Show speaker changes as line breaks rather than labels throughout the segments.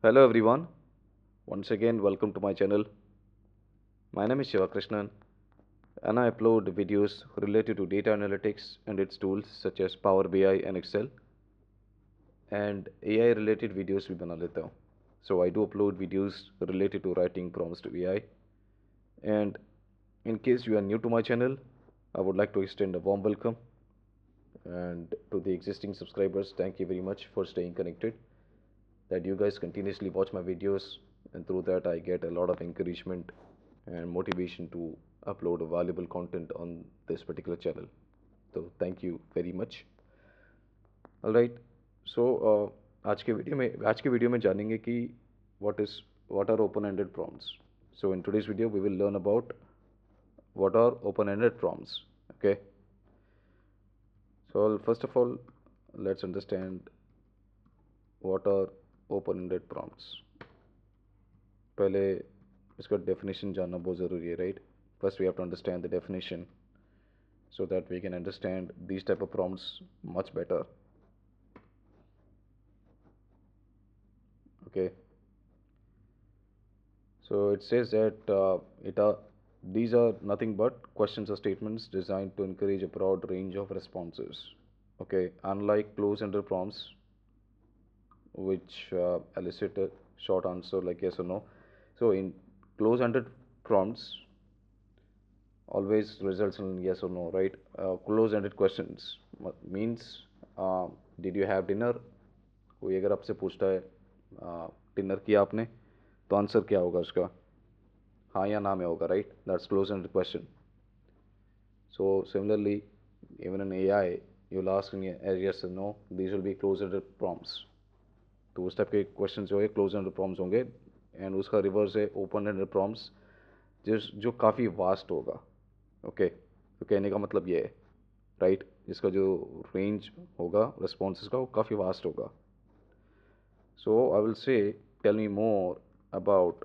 Hello everyone, once again welcome to my channel. My name is Shiva Krishnan and I upload videos related to data analytics and its tools such as Power BI and Excel and AI related videos भी बना लेता हूँ. So I do upload videos related to writing prompts to AI, and in case you are new to my channel, I would like to extend a warm welcome, and to the existing subscribers, thank you very much for staying connected, that you guys continuously watch my videos, and through that I get a lot of encouragement and motivation to upload valuable content on this particular channel. So thank you very much. All right. So आज के video में जानेंगे कि what are open-ended prompts. So in today's video we will learn about what are open-ended prompts. Okay. So first of all, let's understand what are open-ended prompts. पहले इसका definition जानना बहुत ज़रूरी है, right? First we have to understand the definition so that we can understand these type of prompts much better. Okay. So it says that these are nothing but questions or statements designed to encourage a broad range of responses. Okay, unlike close-ended prompts, which elicit a short answer like yes or no. So in close-ended prompts, always results in yes or no, right? Close-ended questions means, did you have dinner? कोई अगर आपसे पूछता है dinner किया आपने, तो answer क्या होगा उसका? हाँ या ना में होगा, right? That's close-ended question. So similarly, even in AI, you'll ask in yes or no. These will be close-ended prompts. तो उस टाइप के क्वेश्चन जो है क्लोज-एंडेड prompts होंगे, एंड उसका रिवर्स है ओपन-एंडेड prompts, जो काफ़ी वास्ट होगा. ओके, तो कहने का मतलब ये है, राइट? जिसका जो रेंज होगा रिस्पॉन्सेज का वो काफ़ी वास्ट होगा. So I will say, tell me more about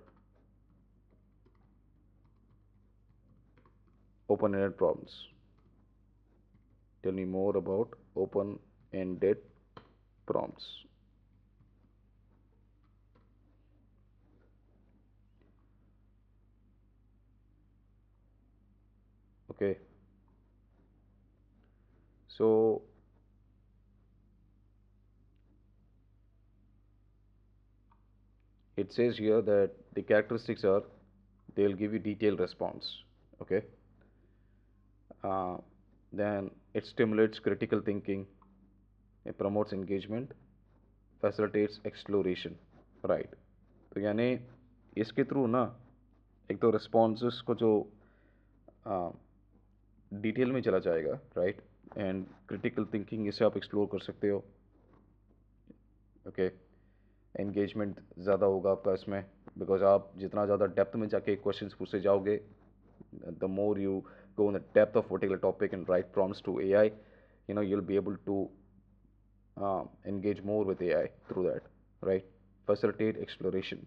open-ended prompts. Tell me more about open-ended prompts. Okay. So it says here that the characteristics are they'll give you detailed response. Okay. Then it stimulates critical thinking, it promotes engagement, facilitates exploration. Right. तो यानी इसके through ना, एक तो responses को जो detail में चला जाएगा, राइट? एंड क्रिटिकल थिंकिंग इसे आप एक्सप्लोर कर सकते हो. ओके. एंगेजमेंट ज़्यादा होगा आपका इसमें, बिकॉज आप जितना ज़्यादा डेप्थ में जाके क्वेश्चंस पूछते जाओगे, the more you go in the depth of particular topic and write prompts to AI, you'll be able to engage more with AI through that, right? Facilitate exploration.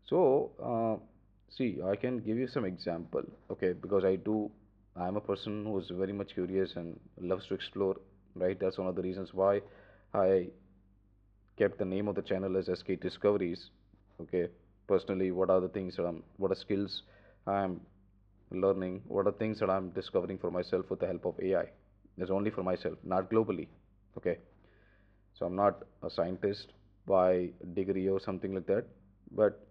So see, I can give you some example, okay? Because I'm a person who is very much curious and loves to explore, right? That's one of the reasons why I kept the name of the channel as SK Discoveries. Okay, personally, what are skills I'm learning, what are things that I'm discovering for myself with the help of AI. It's only for myself, not globally. Okay, so I'm not a scientist by degree or something like that, but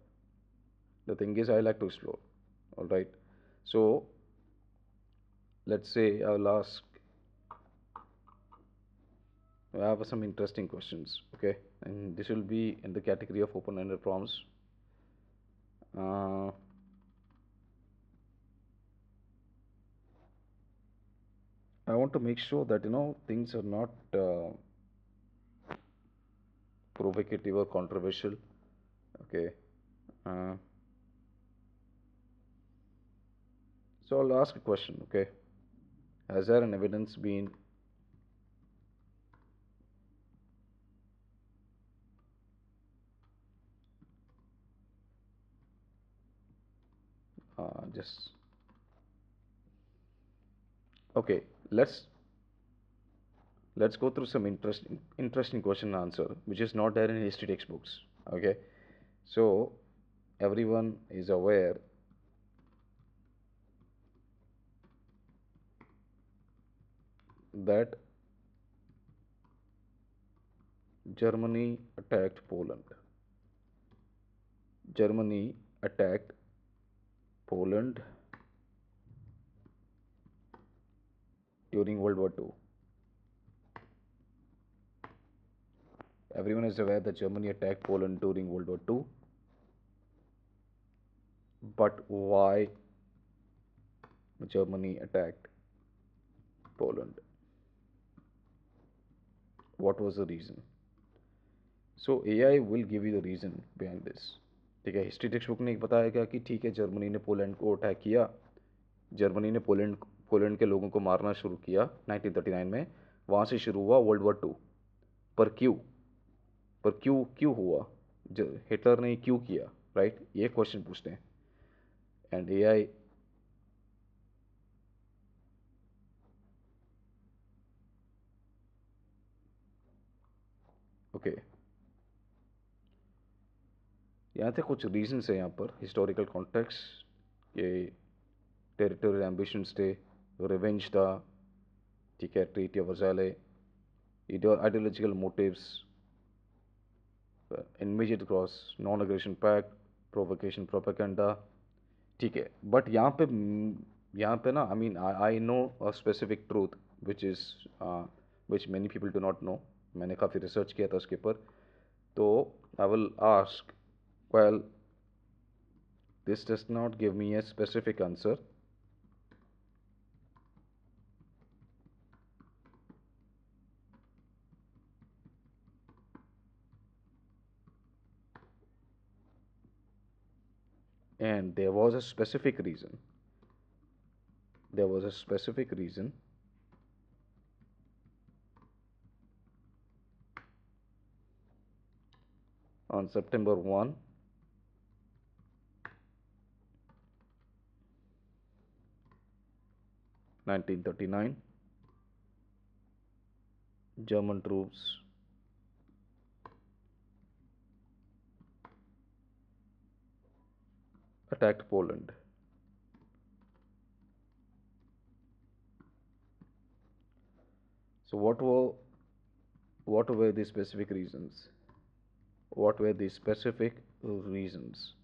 the thing is, I like to explore. All right, so let's say I'll ask. I have some interesting questions. Okay, and this will be in the category of open-ended prompts. Uh, I want to make sure that things are not provocative or controversial. Okay. Uh, so I'll ask a question. Okay. Has there an evidence been just okay? let's go through some interesting question and answer which is not there in history textbooks. Okay, so everyone is aware that Germany attacked Poland. Germany attacked Poland during World War II. Everyone is aware that Germany attacked Poland during World War II. But why Germany attacked Poland? What was the reason? So AI will give you the reason behind this. ठीक है, history text book ने बताया कि ठीक है Germany ने Poland को attack किया, जर्मनी ने पोलैंड पोलैंड के लोगों को मारना शुरू किया 1939 में, वहाँ से शुरू हुआ वर्ल्ड वॉर टू। पर क्यों? पर क्यों क्यों हुआ? हिटलर ने क्यों किया? राइट, ये क्वेश्चन पूछते हैं। एंड एआई ओके, यहाँ थे कुछ रीजंस है यहाँ पर, हिस्टोरिकल कॉन्टेक्स्ट, ये टेरिटोरियल एम्बिशंस थे, रिवेंज था, ठीक है, treaty of Versailles, ideological motives, invasion cross, non aggression pact, provocation, propaganda, ठीक है। बट यहाँ पे ना, I mean I know a specific truth which is which many people do not know. मैंने काफ़ी रिसर्च किया था उसके ऊपर, तो I will ask, well this does not give me a specific answer, and there was a specific reason. There was a specific reason on September 1, 1939, German troops attacked Poland. So what were the specific reasons? What were the specific reasons?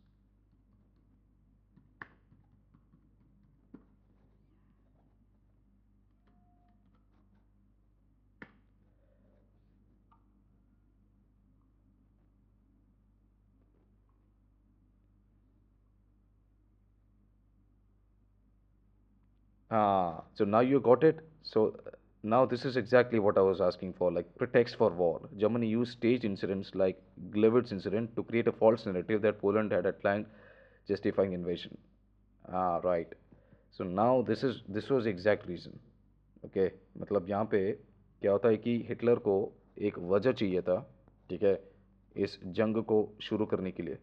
So now you got it. So now this is exactly what I was asking for, like pretext for war. Germany used staged incidents like Glewice incident to create a false narrative that Poland had a plan justifying invasion. Right. So now this was exact reason. Okay, मतलब यहाँ पे क्या होता है कि Hitler को एक वजह चाहिए था, ठीक है, इस जंग को शुरू करने के लिए।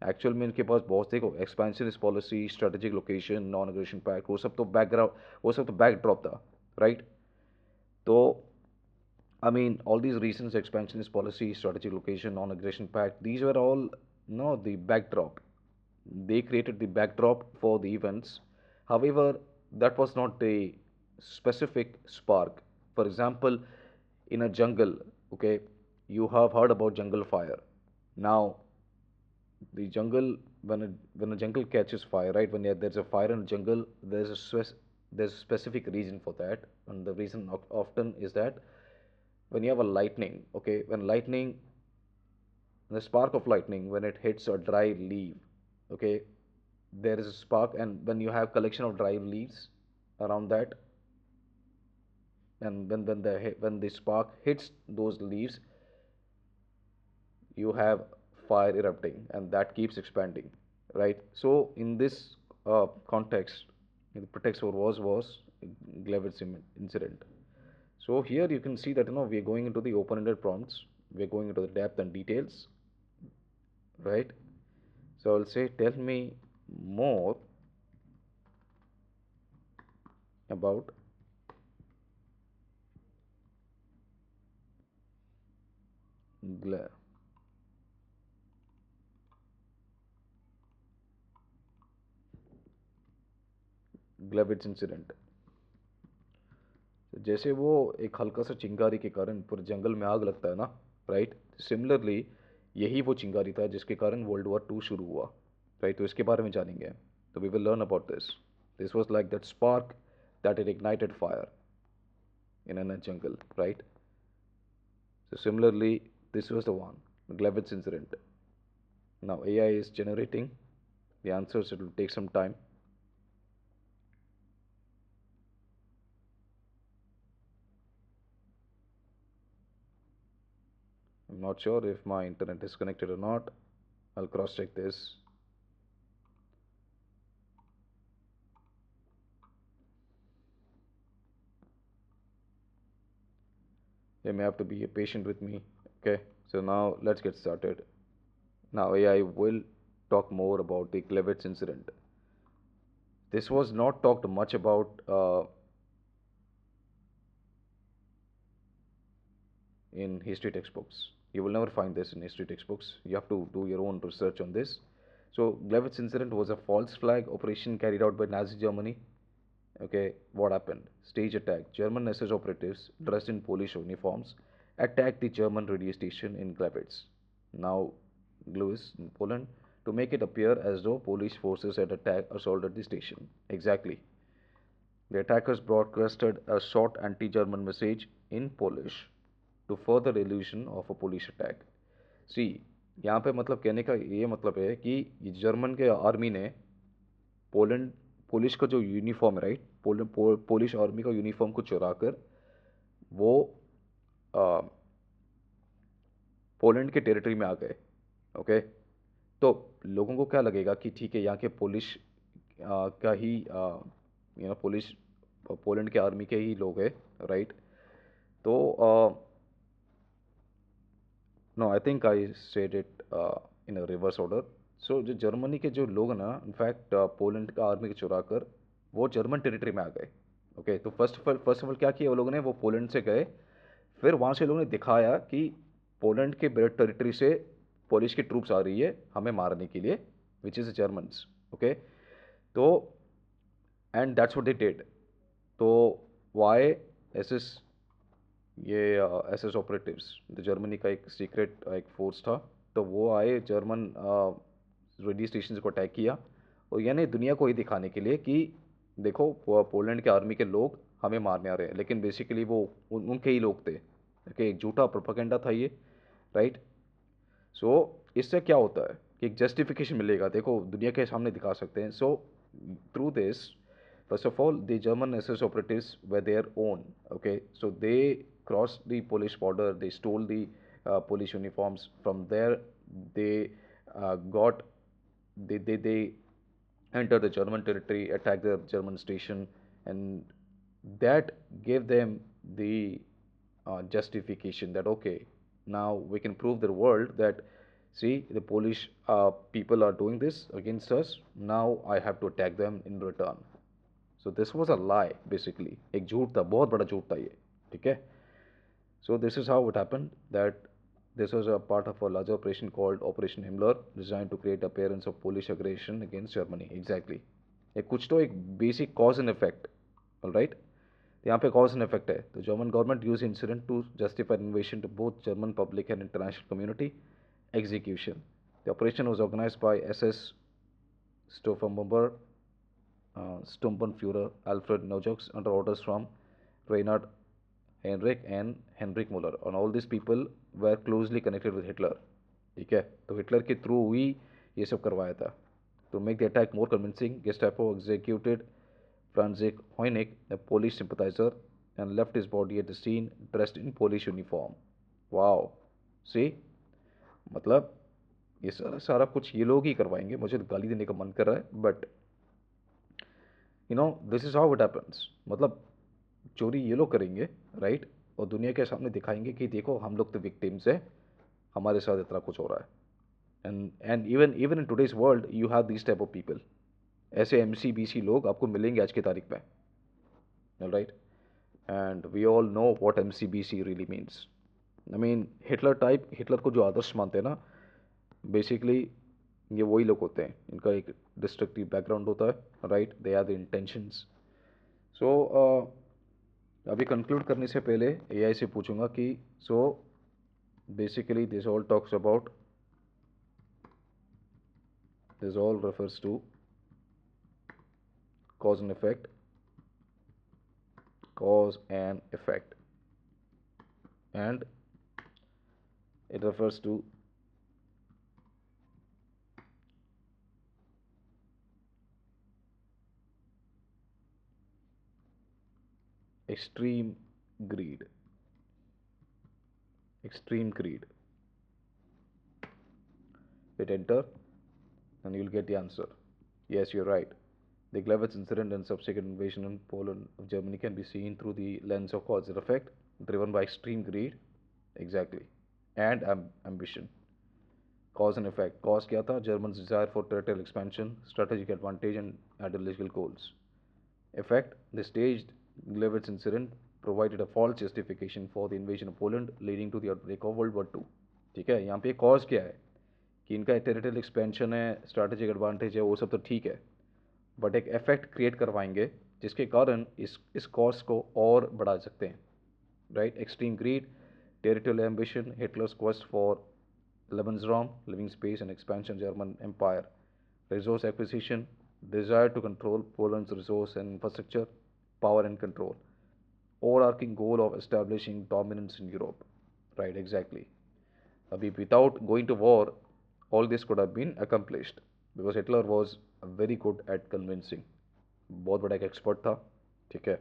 एक्चुअल में इनके पास बहुत, देखो, expansionist policy, strategic location, non aggression pact, वो सब तो बैकग्राउंड, वो सब तो बैकड्रॉप था, राइट। तो I mean, all these reasons, expansionist policy, strategic location, non-aggression pact, these were all, no, the backdrop. They created the backdrop for the events. However, that was not the specific spark. For example, in a jungle, okay, you have heard about jungle fire. Now, the jungle, when a jungle catches fire, right? When there's a fire in a jungle, there's a specific reason for that, and the reason often is that when you have a lightning, okay, when lightning, the spark of lightning, when it hits a dry leaf, okay, there is a spark, and when you have collection of dry leaves around that, and when the spark hits those leaves, you have fire erupting, and that keeps expanding, right? So in this context, the pretext for was Glewice incident. So here you can see that, we are going into the open-ended prompts, we are going into the depth and details, right? So I'll say, tell me more about Gla- Gleiwitz incident. जैसे वो एक हल्का सा चिंगारी के कारण पूरे जंगल में आग लगता है ना, राइट? सिमिलरली यही वो चिंगारी था जिसके कारण वर्ल्ड वॉर 2 शुरू हुआ, राइट? तो इसके बारे में जानेंगे, तो we will learn about this. This was like that spark that it ignited fire in a jungle, right? So similarly, this was the one, the Glavitz incident. Now AI is generating the answers. It will take some time. I'm not sure if my internet is connected or not. I'll cross check this. You may have to be patient with me. Okay, so now let's get started. Now AI will talk more about the Glavitz incident. This was not talked much about in history textbooks. You will never find this in history textbooks. You have to do your own research on this. So, Glavitz incident was a false flag operation carried out by Nazi Germany. Okay, what happened? Stage attack. German SS operatives dressed in Polish uniforms attacked the German radio station in Glavitz, now Gluis in Poland, to make it appear as though Polish forces had assaulted the station. Exactly. The attackers broadcasted a short anti-German message in Polish to further illusion of a Polish attack. सी, यहाँ पे मतलब कहने का ये मतलब है कि German के आर्मी ने पोलैंड पुलिस का जो यूनिफॉर्म है, राइट? पोलिश आर्मी का यूनिफॉर्म को चुरा कर वो आ, पोलैंड के टेरिटरी में आ गए। ओके, तो लोगों को क्या लगेगा कि ठीक है, यहाँ के पुलिस का ही पुलिस पोलैंड के आर्मी के ही लोग हैं, राइट? तो no, I think I said it in a reverse order. So जो जर्मनी के जो लोग हैं ना, इनफैक्ट पोलैंड का आर्मी को चुरा कर वो जर्मन टेरिटरी में आ गए। ओके, तो फर्स्ट ऑफ ऑल क्या किया वो लोगों ने, वो पोलैंड से गए, फिर वहाँ से लोगों ने दिखाया कि पोलैंड के टेरिटरी से पोलिश की ट्रूप्स आ रही है हमें मारने के लिए, विच इज़ जर्मन्स। ओके, तो and that's what they did. तो वाई एस एस, ये एस एस ऑपरेटिव्स, तो जर्मनी का एक सीक्रेट एक फोर्स था, तो वो आए जर्मन रेडियो स्टेशन को अटैक किया, और यानी दुनिया को ये दिखाने के लिए कि देखो पोलैंड के आर्मी के लोग हमें मारने आ रहे हैं, लेकिन बेसिकली वो उनके ही लोग थे। कि एक झूठा प्रोपेगेंडा था ये, राइट? सो इससे क्या होता है कि एक जस्टिफिकेशन मिलेगा, देखो दुनिया के सामने दिखा सकते हैं। So through this, first of all, the German SS operatives were their own. Okay, so they crossed the Polish border. They stole the Polish uniforms. From there, they got they entered the German territory, attacked the German station, and that gave them the justification that okay, now we can prove the world that see the Polish people are doing this against us. Now I have to attack them in return. So this was a lie basically, एक झूठ था, बहुत बड़ा झूठ था ये, ठीक है? So this is how it happened, that this was a part of a larger operation called Operation Himmler, designed to create appearance of Polish aggression against Germany. Exactly. एक कुछ तो एक basic cause and effect, all right? यहाँ पे cause and effect है, तो German government used incident to justify invasion to both German public and international community. Execution. The operation was organized by SS Stoffenbomber, Stumpenführer Alfred Nojoks under orders from Reinhard Heinrich and Heinrich Müller, and all these people were closely connected with Hitler. ठीक है, तो Hitler के through ही ये सब करवाया था। To make the attack more convincing, Gestapo executed Franzek Hoynik, a Polish sympathizer, and left his body at the scene dressed in Polish uniform. Wow, see, मतलब ये सारा सारा कुछ ये लोग ही करवाएंगे, मुझे तो गाली देने का मन कर रहा है, but this is how it happens. मतलब चोरी ये लोग करेंगे, राइट? और दुनिया के सामने दिखाएंगे कि देखो हम लोग तो विक्टिम्स हैं, हमारे साथ इतना कुछ हो रहा है। And even even in today's world you have this type of people. ऐसे MCBC लोग आपको मिलेंगे आज की तारीख में, right? And we all know what MCBC really means. I mean Hitler type, Hitler को जो आदर्श मानते हैं ना, बेसिकली ये वही लोग होते हैं, इनका एक डिस्ट्रक्टिव बैकग्राउंड होता है, right, they are the intentions. So अभी कंक्लूड करने से पहले एआई से पूछूंगा कि so basically this all talks about, this all refers to cause and effect, cause and effect, and it refers to extreme greed, extreme greed. Hit enter and you'll get the answer. Yes, you're right. The Glavitz incident and subsequent invasion in Poland of Germany can be seen through the lens of cause and effect, driven by extreme greed, exactly, and ambition. Cause and effect. Cause क्या था? Germans' desire for territorial expansion, strategic advantage, and ideological goals. Effect. The staged Glavitz incident provided a false justification for the invasion of Poland, leading to the outbreak of World War II. ठीक है, यहाँ पे cause क्या है कि इनका टेरिटरियल expansion है, strategic advantage है, वो सब तो ठीक है, बट एक इफेक्ट क्रिएट करवाएंगे जिसके कारण इस कॉज को और बढ़ा सकते हैं, right. Extreme greed, territorial ambition, Hitler's quest for Lebensraum, living space and expansion German Empire, resource acquisition, desire to control Poland's resource and infrastructure, power and control, overarching goal of establishing dominance in Europe, right, exactly. Abhi, without going to war, all this could have been accomplished because Hitler was very good at convincing, बहुत बड़ा एक expert था, ठीक है।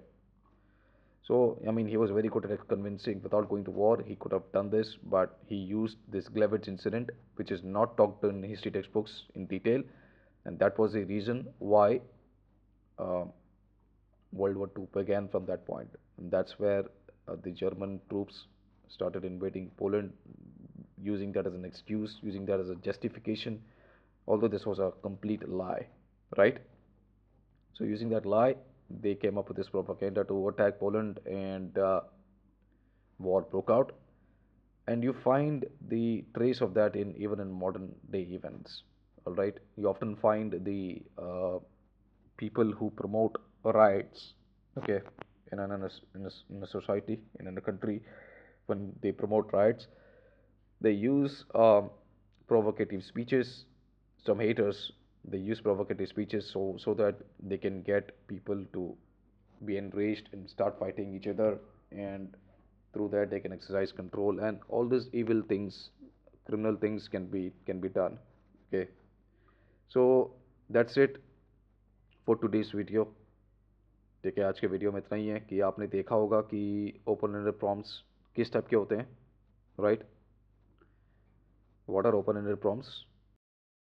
So, I mean, he was very good at convincing. Without going to war, he could have done this, but he used this Glavitz incident, which is not talked in history textbooks in detail, and that was the reason why uh, World War II began from that point. And that's where the German troops started invading Poland, using that as an excuse, using that as a justification, although this was a complete lie, right? So, using that lie, they came up with this propaganda to attack Poland, and war broke out. And you find the trace of that in even in modern day events. All right, you often find the people who promote riots, okay, in a society, in a country, when they promote riots, they use provocative speeches. Some haters, they use provocative speeches so that they can get people to be enraged and start fighting each other, and through that they can exercise control, and all these evil things, criminal things can be done. Okay, so that's it for today's video. ठीक है, आज के video में इतना ही है कि आपने देखा होगा कि ओपन एंडेड प्रॉम्प्ट्स किस टाइप के होते हैं, right. What are open ended prompts?